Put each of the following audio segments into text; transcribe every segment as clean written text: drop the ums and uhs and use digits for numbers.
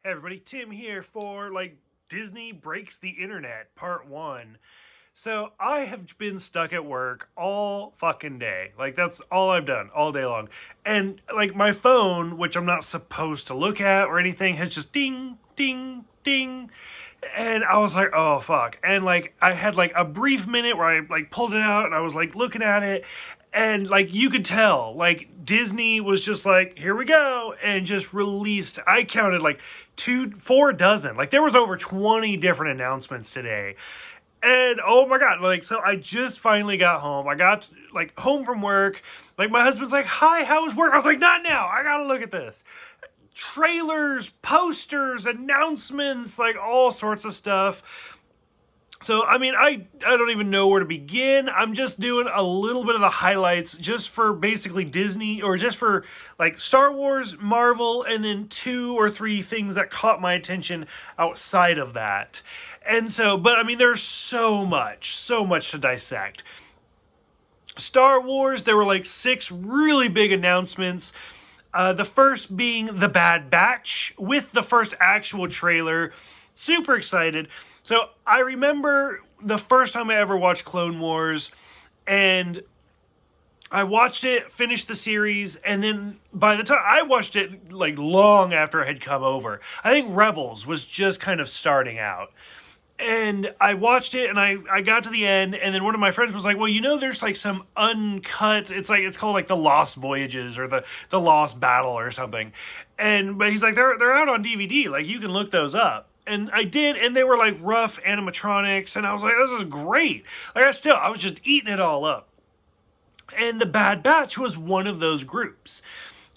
Hey everybody, Tim here for Disney Breaks the Internet Part 1. So I have been stuck at work all fucking day. That's all I've done all day long. And my phone, which I'm not supposed to look at or anything, has just ding, ding, ding. And I was like, oh fuck. And I had a brief minute where I pulled it out and I was looking at it, and you could tell Disney was just here we go, and just released, I counted four dozen, there was over 20 different announcements today. And oh my god, so I just finally got home. I got home from work. My husband's like, hi, how was work? I was like, not now, I gotta look at this. Trailers, posters, announcements, all sorts of stuff. So, I mean, I don't even know where to begin. I'm just doing a little bit of the highlights just for basically Disney, or just for Star Wars, Marvel, and then two or three things that caught my attention outside of that. And so, but I mean, there's so much to dissect. Star Wars, there were six really big announcements. The first being The Bad Batch, with the first actual trailer. Super excited. So I remember the first time I ever watched Clone Wars, and I watched it, finished the series, and then by the time I watched it, long after it had come over. I think Rebels was just kind of starting out. And I watched it, and I got to the end, and then one of my friends was like, well, there's some uncut, it's called the Lost Voyages, or the Lost Battle or something. But he's like, they're out on DVD, you can look those up. And I did, and they were rough animatronics, and I was like, this is great. I was just eating it all up. And The Bad Batch was one of those groups.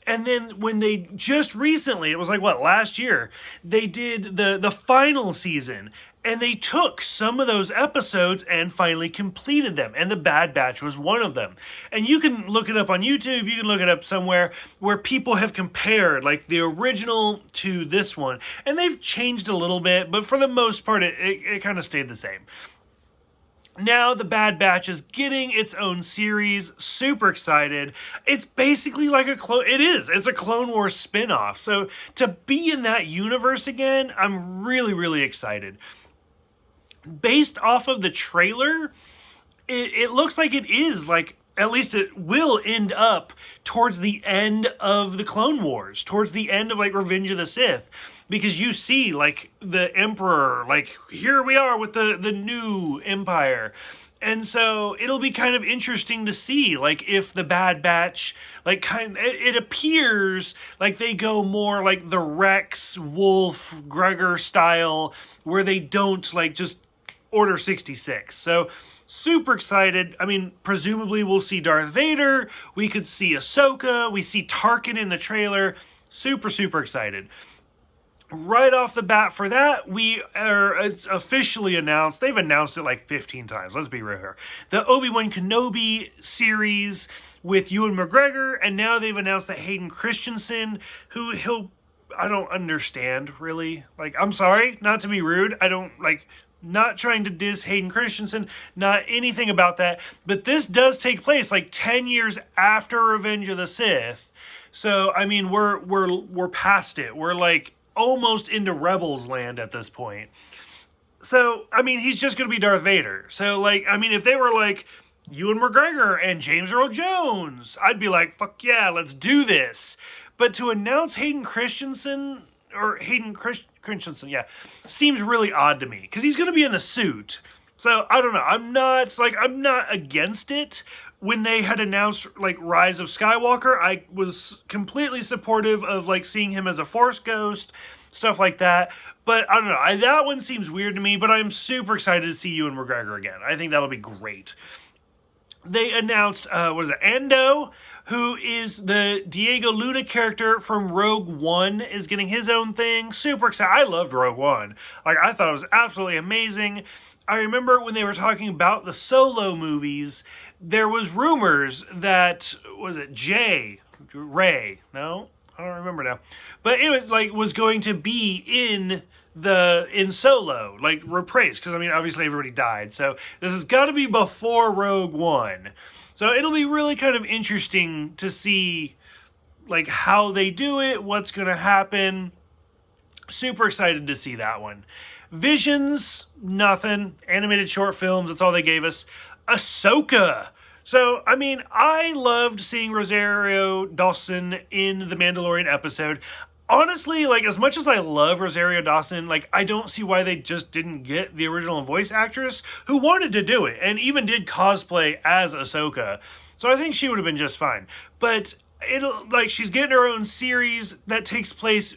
And then when they just recently, it was last year, they did the final season, and they took some of those episodes and finally completed them. And The Bad Batch was one of them. And you can look it up on YouTube, you can look it up somewhere where people have compared the original to this one. And they've changed a little bit, but for the most part, it kind of stayed the same. Now The Bad Batch is getting its own series. Super excited. It's basically it's a Clone Wars spin-off. So to be in that universe again, I'm really, really excited. Based off of the trailer, it looks like it is at least it will end up towards the end of the Clone Wars, towards the end of Revenge of the Sith, because you see the Emperor, here we are with the new Empire. And so it'll be kind of interesting to see if the Bad Batch it appears they go more the Rex, Wolf, Gregor style, where they don't just Order 66. So super excited. I mean, presumably we'll see Darth Vader. We could see Ahsoka. We see Tarkin in the trailer. Super, super excited. Right off the bat for that, it's officially announced. They've announced it 15 times. Let's be real here. The Obi-Wan Kenobi series with Ewan McGregor, and now they've announced that Hayden Christensen, I don't understand, really. I'm sorry, not to be rude. I don't, not trying to diss Hayden Christensen, not anything about that, but this does take place 10 years after Revenge of the Sith. So I mean, we're past it. We're almost into Rebels land at this point. So I mean, he's just gonna be Darth Vader. So I mean, if they were Ewan McGregor and James Earl Jones, I'd be fuck yeah, let's do this. But to announce Hayden Christensen, yeah, seems really odd to me, because he's going to be in the suit. So I don't know. I'm not against it. When they had announced Rise of Skywalker, I was completely supportive of seeing him as a Force ghost, stuff like that. But I don't know. That one seems weird to me. But I'm super excited to see Ewan McGregor again. I think that'll be great. They announced Ando, who is the Diego Luna character from Rogue One, is getting his own thing. Super excited. I loved Rogue One. I thought it was absolutely amazing. I remember when they were talking about the Solo movies, there was rumors that, was it Ray? No? I don't remember now. But it was was going to be in Solo, reprised, because I mean, obviously everybody died, so this has got to be before Rogue One. So it'll be really kind of interesting to see how they do it, what's going to happen. Super excited to see that one. Visions, nothing. Animated short films, that's all they gave us. Ahsoka. So, I mean, I loved seeing Rosario Dawson in the Mandalorian episode. Honestly, like, as much as I love Rosario Dawson, like, I don't see why they just didn't get the original voice actress who wanted to do it and even did cosplay as Ahsoka. So I think she would have been just fine. But it'll, like, she's getting her own series that takes place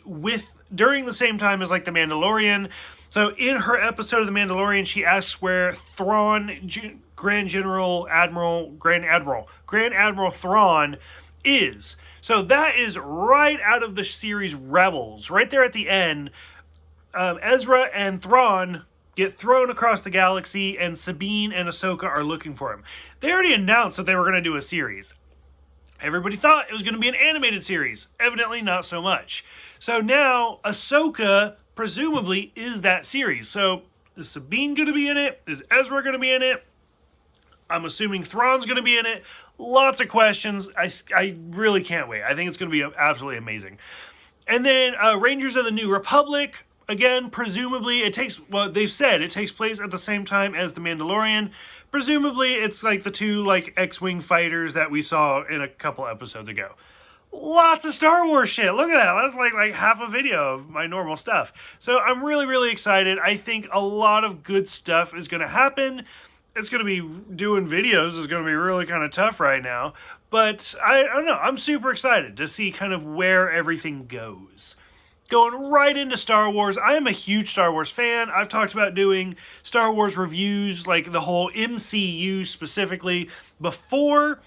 during the same time as, like, The Mandalorian. So in her episode of The Mandalorian, she asks where Thrawn, Grand Admiral Thrawn is. So that is right out of the series Rebels. Right there at the end, Ezra and Thrawn get thrown across the galaxy, and Sabine and Ahsoka are looking for him. They already announced that they were going to do a series. Everybody thought it was going to be an animated series. Evidently not so much. So now Ahsoka presumably is that series. So is Sabine going to be in it? Is Ezra going to be in it? I'm assuming Thrawn's going to be in it. Lots of questions. I really can't wait. I think it's going to be absolutely amazing. And then Rangers of the New Republic. Again, presumably they've said it takes place at the same time as The Mandalorian. Presumably it's like the two like X-Wing fighters that we saw in a couple episodes ago. Lots of Star Wars shit. Look at that. That's like half a video of my normal stuff. So I'm really, really excited. I think a lot of good stuff is going to happen. It's going to be doing videos is going to be really kind of tough right now. But I don't know. I'm super excited to see kind of where everything goes. Going right into Star Wars, I am a huge Star Wars fan. I've talked about doing Star Wars reviews, like the whole MCU specifically, before.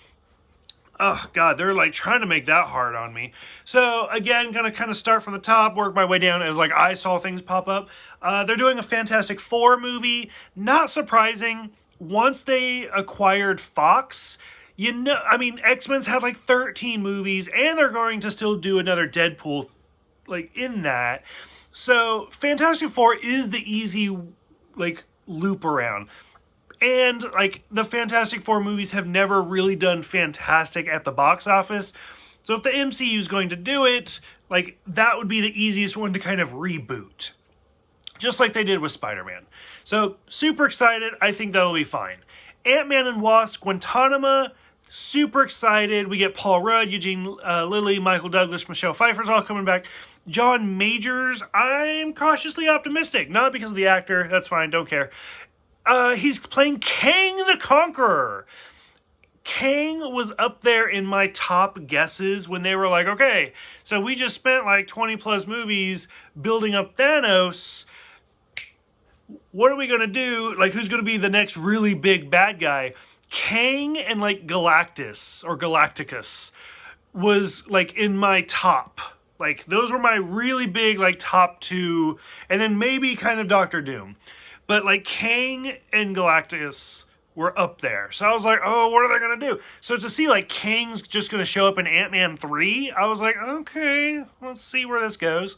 Oh, God, they're like trying to make that hard on me. So, again, gonna kind of start from the top, work my way down as like I saw things pop up. They're doing a Fantastic Four movie. Not surprising. Once they acquired Fox, X-Men's had like 13 movies, and they're going to still do another Deadpool like in that. So Fantastic Four is the easy like loop around. And like the Fantastic Four movies have never really done fantastic at the box office. So if the MCU is going to do it, like that would be the easiest one to kind of reboot. Just like they did with Spider-Man. So super excited. I think that'll be fine. Ant-Man and Wasp, Guantanamo. Super excited. We get Paul Rudd, Eugene Lilly, Michael Douglas, Michelle Pfeiffer's all coming back. John Majors, I'm cautiously optimistic. Not because of the actor. That's fine. Don't care. He's playing Kang the Conqueror. Kang was up there in my top guesses when they were like, okay, so we just spent like 20 plus movies building up Thanos. What are we going to do? Like, who's going to be the next really big bad guy? Kang and like Galacticus was like in my top. Like, those were my really big like top two, and then maybe kind of Doctor Doom. But like Kang and Galactus were up there. So I was like, oh, what are they going to do? So to see like Kang's just going to show up in Ant-Man 3, I was like, okay, let's see where this goes.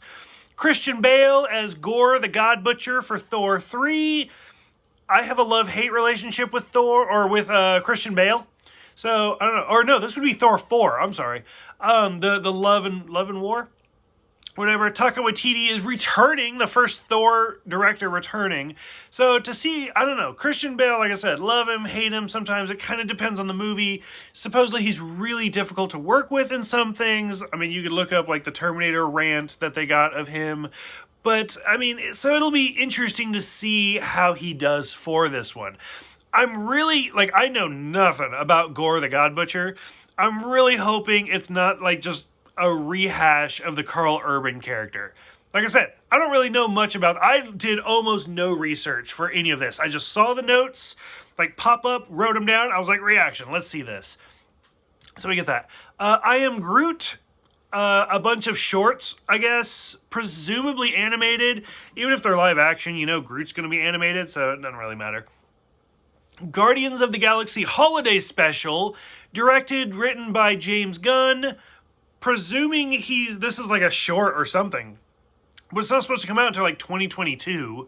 Christian Bale as Gore the God Butcher for Thor 3. I have a love-hate relationship with Thor, or with Christian Bale. So, I don't know. Or no, this would be Thor 4. I'm sorry. The Love and War. Whatever. Taika Waititi is returning. The first Thor director returning. So, to see, I don't know. Christian Bale, like I said, love him, hate him. Sometimes it kind of depends on the movie. Supposedly, he's really difficult to work with in some things. I mean, you could look up, like, the Terminator rant that they got of him. But, I mean, so it'll be interesting to see how he does for this one. I'm really, like, I know nothing about Gore the God Butcher. I'm really hoping it's not, like, just a rehash of the Karl Urban character. Like I said, I don't really know much about... I did almost no research for any of this. I just saw the notes, like, pop up, wrote them down. I was like, reaction, let's see this. So we get that. I Am Groot... a bunch of shorts, I guess, presumably animated. Even if they're live action, you know Groot's going to be animated, so it doesn't really matter. Guardians of the Galaxy Holiday Special, directed, written by James Gunn. Presuming this is like a short or something. But it's not supposed to come out until like 2022.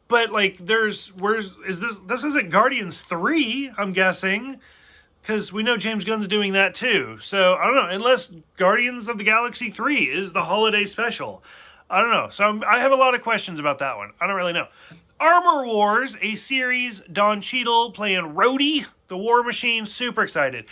But like this isn't Guardians 3, I'm guessing. Because we know James Gunn's doing that too. So, I don't know. Unless Guardians of the Galaxy 3 is the holiday special. I don't know. So I have a lot of questions about that one. I don't really know. Armor Wars, a series, Don Cheadle playing Rhodey, the War Machine. Super excited.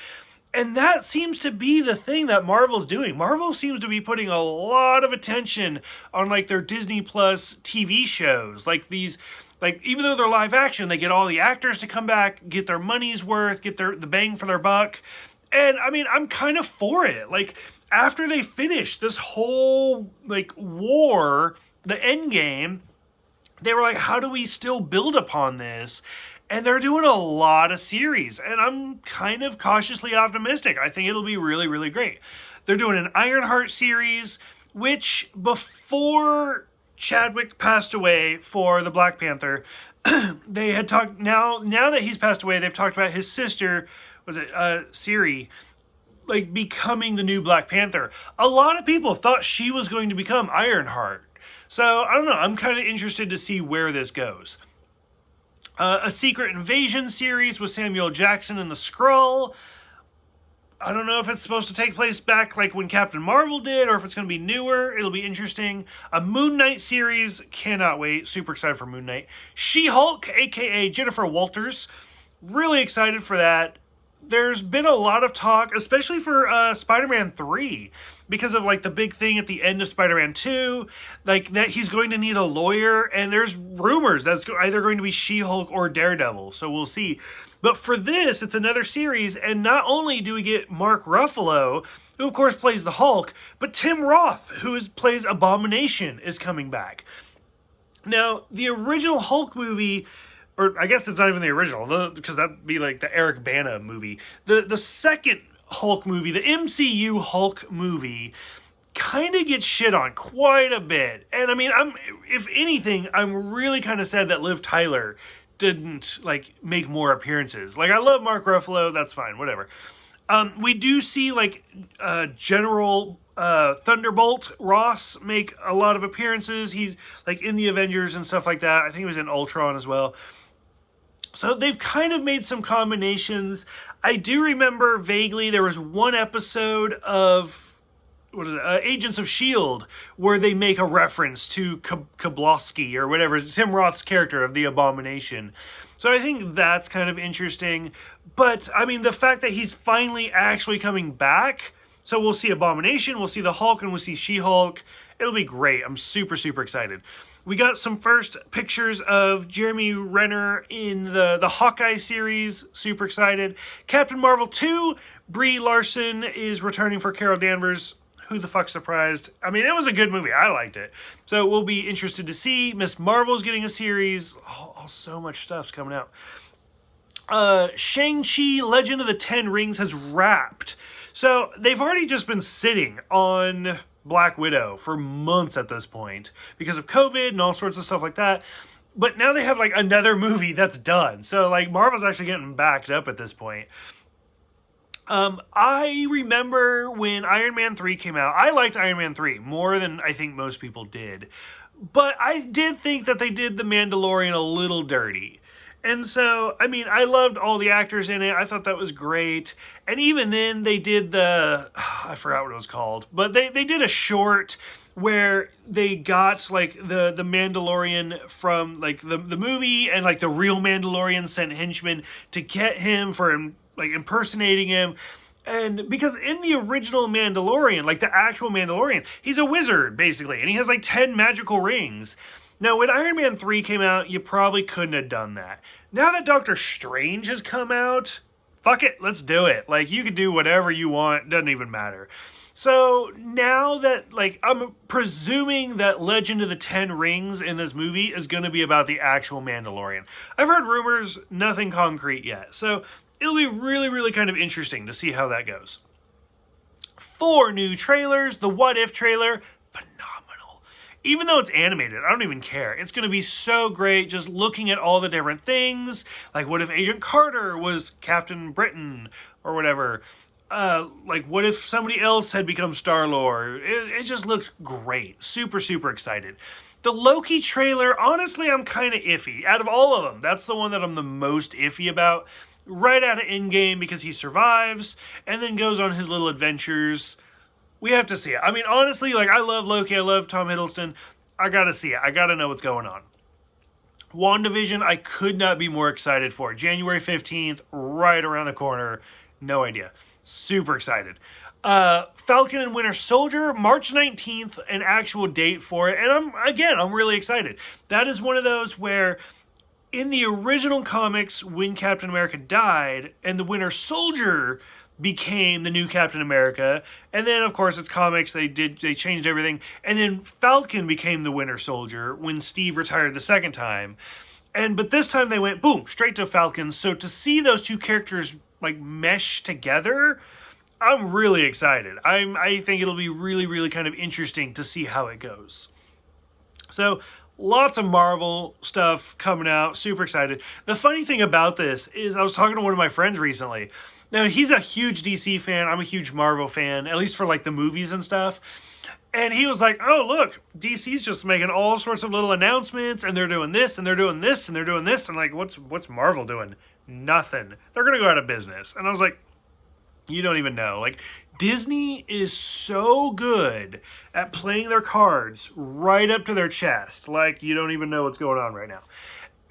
And that seems to be the thing that Marvel's doing. Marvel seems to be putting a lot of attention on like their Disney Plus TV shows. Like these, like even though they're live action, they get all the actors to come back, get their money's worth, get the bang for their buck. And I mean, I'm kind of for it. Like after they finish this whole like war, the end game, they were like, how do we still build upon this? And they're doing a lot of series, and I'm kind of cautiously optimistic. I think it'll be really, really great. They're doing an Ironheart series, which before Chadwick passed away for the Black Panther, they had talked. Now that he's passed away, they've talked about his sister, was it Siri, like becoming the new Black Panther. A lot of people thought she was going to become Ironheart. So I don't know. I'm kind of interested to see where this goes. A Secret Invasion series with Samuel Jackson and the Skrull. I don't know if it's supposed to take place back like when Captain Marvel did, or if it's going to be newer. It'll be interesting. A Moon Knight series. Cannot wait. Super excited for Moon Knight. She-Hulk, aka Jennifer Walters. Really excited for that. There's been a lot of talk, especially for Spider-Man 3, because of like the big thing at the end of Spider-Man 2, like that he's going to need a lawyer, and there's rumors that's either going to be She-Hulk or Daredevil, so we'll see. But for this, it's another series, and not only do we get Mark Ruffalo, who of course plays the Hulk, but Tim Roth, who plays Abomination, is coming back. Now, the original Hulk movie, or I guess it's not even the original, because that'd be like the Eric Bana movie. The second Hulk movie, the MCU Hulk movie, kind of gets shit on quite a bit. And I mean, if anything, I'm really kind of sad that Liv Tyler didn't like make more appearances. Like I love Mark Ruffalo, that's fine, whatever. We do see like General Thunderbolt Ross make a lot of appearances. He's like in the Avengers and stuff like that. I think he was in Ultron as well. So they've kind of made some combinations. I do remember vaguely there was one episode of Agents of S.H.I.E.L.D. where they make a reference to Kablowski or whatever, Tim Roth's character of the Abomination. So I think that's kind of interesting. But, I mean, the fact that he's finally actually coming back, so we'll see Abomination, we'll see the Hulk, and we'll see She-Hulk. It'll be great. I'm super, super excited. We got some first pictures of Jeremy Renner in the Hawkeye series. Super excited. Captain Marvel 2, Brie Larson is returning for Carol Danvers. Who the fuck surprised? I mean, it was a good movie. I liked it. So we'll be interested to see. Miss Marvel's getting a series. Oh, so much stuff's coming out. Shang-Chi Legend of the Ten Rings has wrapped. So they've already just been sitting on Black Widow for months at this point because of COVID and all sorts of stuff like that. But now they have like another movie that's done. So like Marvel's actually getting backed up at this point. I remember when Iron Man 3 came out. I liked Iron Man 3 more than I think most people did. But I did think that they did The Mandalorian a little dirty. And so, I mean, I loved all the actors in it. I thought that was great. And even then, they did I forgot what it was called. But they did a short where they got, like, the Mandalorian from, like, the movie. And, like, the real Mandalorian sent henchmen to get him for, like, impersonating him. And because in the original Mandalorian, like, the actual Mandalorian, he's a wizard, basically. And he has, like, 10 magical rings. Now, when Iron Man 3 came out, you probably couldn't have done that. Now that Doctor Strange has come out, fuck it, let's do it. Like, you could do whatever you want, doesn't even matter. So, now that, like, I'm presuming that Legend of the Ten Rings in this movie is going to be about the actual Mandalorian. I've heard rumors, nothing concrete yet. So, it'll be really, really kind of interesting to see how that goes. 4 new trailers. The What If trailer, phenomenal. Even though it's animated, I don't even care. It's going to be so great just looking at all the different things. Like, what if Agent Carter was Captain Britain or whatever? Like, what if somebody else had become Star-Lord? It just looked great. Super, super excited. The Loki trailer, honestly, I'm kind of iffy. Out of all of them, that's the one that I'm the most iffy about. Right out of Endgame because he survives and then goes on his little adventures we have to see it. I mean, honestly, like, I love Loki, I love Tom Hiddleston. I gotta see it. I gotta know what's going on. WandaVision, I could not be more excited for. January 15th, right around the corner. No idea. Super excited. Falcon and Winter Soldier, March 19th, an actual date for it. And I'm really excited. That is one of those where in the original comics, when Captain America died and the Winter Soldier became the new Captain America, and then of course it's comics, they changed everything, and then Falcon became the Winter Soldier when Steve retired the second time. But this time they went boom straight to Falcon. So to see those two characters like mesh together, I'm really excited. I think it'll be really, really kind of interesting to see how it goes. So lots of Marvel stuff coming out. Super excited. The funny thing about this is I was talking to one of my friends recently. Now, he's a huge DC fan. I'm a huge Marvel fan, at least for like the movies and stuff. And he was like, oh, look, DC's just making all sorts of little announcements, and they're doing this, and they're doing this, and they're doing this. And like, what's Marvel doing? Nothing. They're going to go out of business. And I was like, you don't even know. Like, Disney is so good at playing their cards right up to their chest. Like, you don't even know what's going on right now.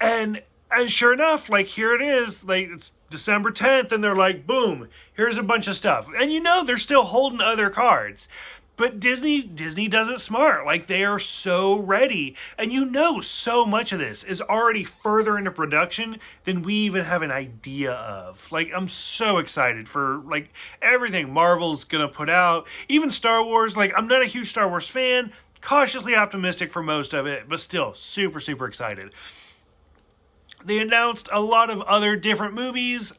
And sure enough, like, here it is. Like, it's December 10th, and they're like, boom, here's a bunch of stuff. And you know they're still holding other cards. But Disney does it smart. Like, they are so ready. And you know so much of this is already further into production than we even have an idea of. Like, I'm so excited for, like, everything Marvel's gonna put out. Even Star Wars. Like, I'm not a huge Star Wars fan. Cautiously optimistic for most of it. But still, super, super excited. They announced a lot of other different movies.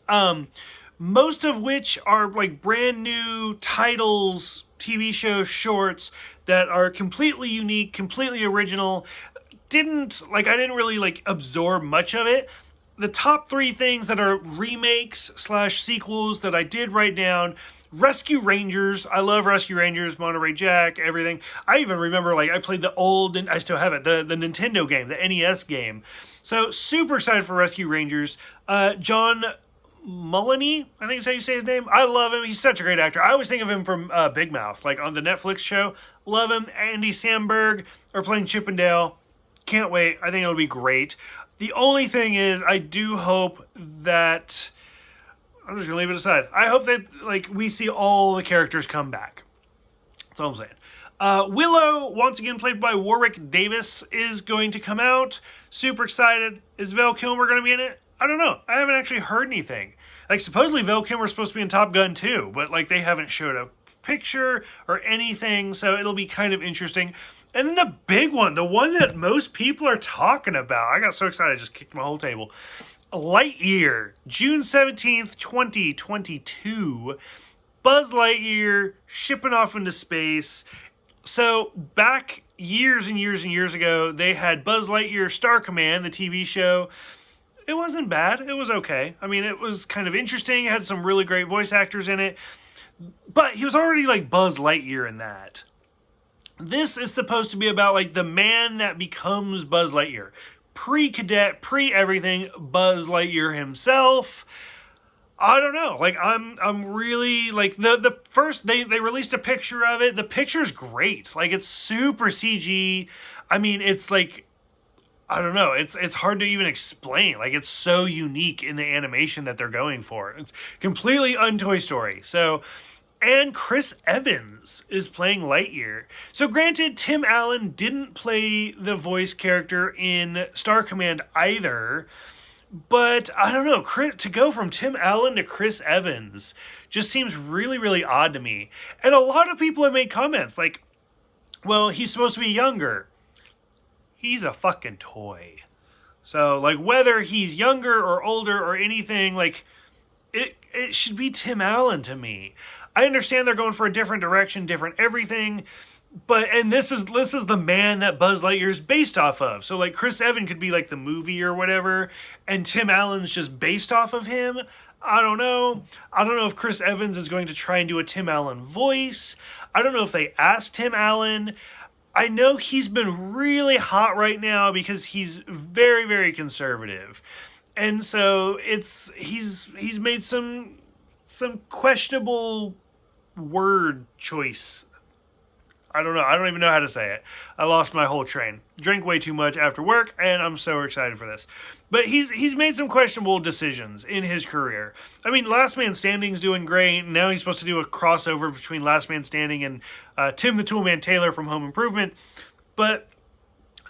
Most of which are like brand new titles, TV shows, shorts that are completely unique, completely original. I didn't really like absorb much of it. The top three things that are remakes / sequels that I did write down: Rescue Rangers. I love Rescue Rangers, Monterey Jack, everything. I even remember, like, I played the old, and I still have it, the Nintendo game, the NES game. So super excited for Rescue Rangers. John Mulaney, I think is how you say his name. I love him. He's such a great actor. I always think of him from Big Mouth, like on the Netflix show. Love him. Andy Samberg are playing Chip and Dale. Can't wait. I think it'll be great. The only thing is, I do hope that, I'm just gonna leave it aside. I hope that like we see all the characters come back. That's all I'm saying. Willow, once again played by Warwick Davis, is going to come out. Super excited. Is Val Kilmer going to be in it? I don't know. I haven't actually heard anything. Like, supposedly Val Kilmer's supposed to be in Top Gun too, but like they haven't showed a picture or anything, so it'll be kind of interesting. And then the big one, the one that most people are talking about, I got so excited I just kicked my whole table. Lightyear, June 17th, 2022. Buzz Lightyear shipping off into space. So back years and years and years ago, they had Buzz Lightyear Star Command, the TV show. It wasn't bad. It was okay. I mean, it was kind of interesting. It had some really great voice actors in it. But he was already like Buzz Lightyear in that. This is supposed to be about like the man that becomes Buzz Lightyear. Pre-cadet, pre-everything, Buzz Lightyear himself. I don't know. Like, I'm really like the first they released a picture of it. The picture's great. Like, it's super CG. I mean, it's like, I don't know. It's hard to even explain. Like, it's so unique in the animation that they're going for. It's completely un-Toy Story. So, and Chris Evans is playing Lightyear. So granted, Tim Allen didn't play the voice character in Star Command either. But I don't know, to go from Tim Allen to Chris Evans just seems really, really odd to me. And a lot of people have made comments like, well, he's supposed to be younger. He's a fucking toy. So, like, whether he's younger or older or anything, like, it should be Tim Allen to me. I understand they're going for a different direction, different everything, but, and this is the man that Buzz Lightyear is based off of. So, like, Chris Evans could be, like, the movie or whatever, and Tim Allen's just based off of him. I don't know. I don't know if Chris Evans is going to try and do a Tim Allen voice. I don't know if they asked Tim Allen. I know he's been really hot right now because he's very, very conservative. And so he's made some questionable word choice I don't know. I don't even know how to say it. I lost my whole train. Drank way too much after work, and I'm so excited for this. But he's made some questionable decisions in his career. I mean, Last Man Standing's doing great. Now he's supposed to do a crossover between Last Man Standing and Tim the Toolman Taylor from Home Improvement. But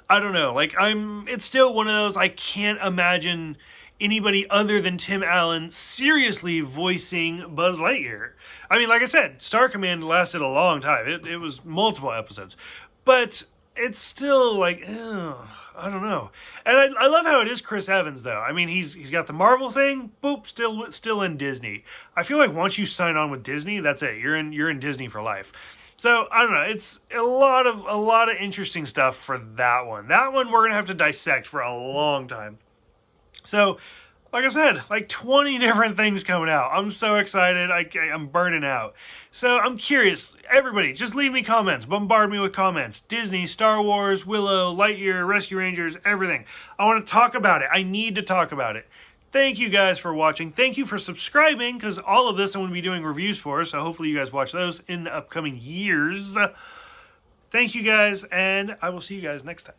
I don't know. Like, it's still one of those, I can't imagine anybody other than Tim Allen seriously voicing Buzz Lightyear. I mean, like I said, Star Command lasted a long time. It was multiple episodes. But it's still like, I don't know. And I love how it is Chris Evans, though. I mean, he's got the Marvel thing, boop, still in Disney. I feel like once you sign on with Disney, that's it. You're in Disney for life. So I don't know. It's a lot of interesting stuff for that one. That one we're gonna have to dissect for a long time. So, like I said, like 20 different things coming out. I'm so excited. I'm burning out. So I'm curious. Everybody, just leave me comments. Bombard me with comments. Disney, Star Wars, Willow, Lightyear, Rescue Rangers, everything. I want to talk about it. I need to talk about it. Thank you guys for watching. Thank you for subscribing, because all of this I'm going to be doing reviews for, so hopefully you guys watch those in the upcoming years. Thank you guys, and I will see you guys next time.